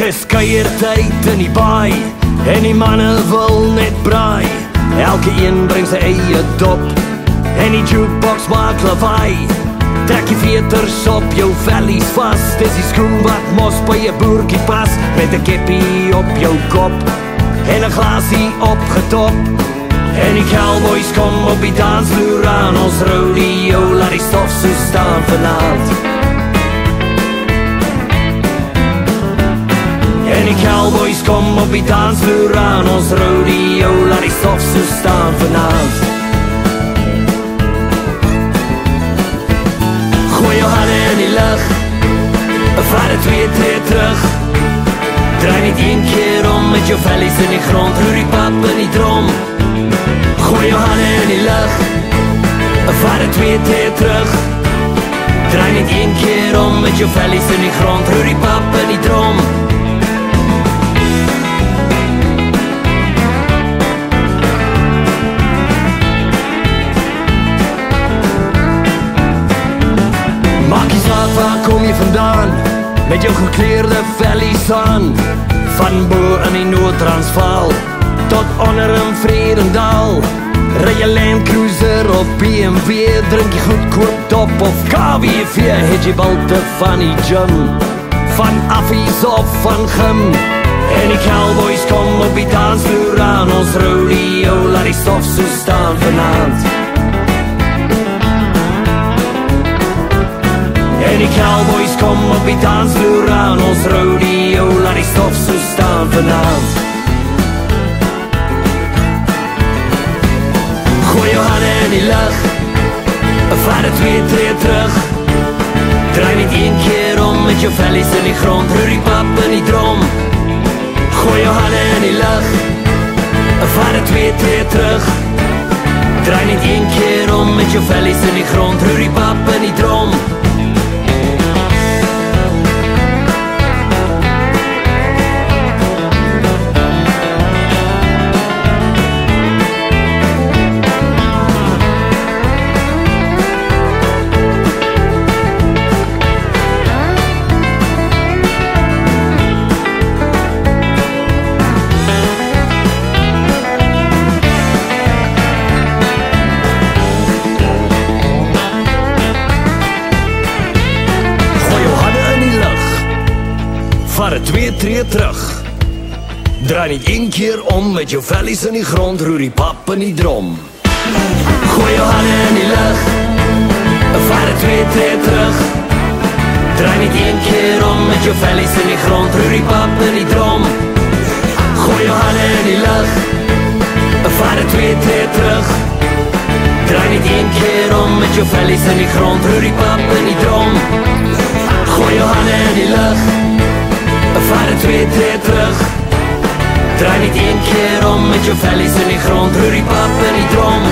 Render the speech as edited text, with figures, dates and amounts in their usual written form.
Dis kuiertyd in die baai en die manne wil net braai. Elke een bring sy eie dop en die jukebox maak lawaai. Trek die veters op jou vellies vas. Dis die skoen wat mos by jou boertjie pas. Met 'n keppie op jou kop en 'n glasie opgetop. En die cowboys kom op die dansvloer aan. Ons rodeo laat die stof so staan vanaand. En die cowboys kom op die dansvloer aan. Ons rodeo laat die stof so staan vanaand. Gooi jou hande in die lug, vaar 'n 2 tree terug. Draai net 1 keer om met jou vellies in die grond. Roer die pap in die drom. Gooi jou hande in die lug, vaar 'n 2 tree terug. Draai net 1 keer om met jou vellies in die grond. Roer die pap in die drom. Waar kom jy vandaan? Met jou gekleurde vellies aan. Van bo in die Noord-Transvaal tot onder in Vredendal. Ry jy Land Cruiser of BMW? Drink jy goedkoop dop of KWV? Het jy balte van die gym, van affies of van gym? En die cowboys kom op die dansvloer aan. Ons rodeo laat die stof so staan vanaand. En die cowboys kom op die dansvloer aan. Ons rodeo laat die stof so staan vanaand. Gooi jou hande in die lug, vaar 'n 2 tree terug. Draai net 1 keer om met jou vellies in die grond. Roer die pap in die drom. Gooi jou hande in die lug, vaar 'n 2 tree terug. Draai net 1 keer om met jou vellies in die grond. Roer die pap in die drom. Vaar 'n 2 tree terug. Draai net 1 keer om met jou vellies in die grond. Roer die pap in die drom. Gooi jou hande in die lug, vaar 'n 2 tree terug. Draai net 1 keer om met jou vellies in die grond. Roer die pap in die drom. Gooi jou hande in die lug, vaar 'n 2 tree terug. Draai net 1 keer om met jou vellies in die grond. Roer die pap in die drom. Gooi jou hande in die lug, vaar 'n 2 tree terug. Draai net 1 keer om met jou vellies in die grond. Roer die pap in die drom.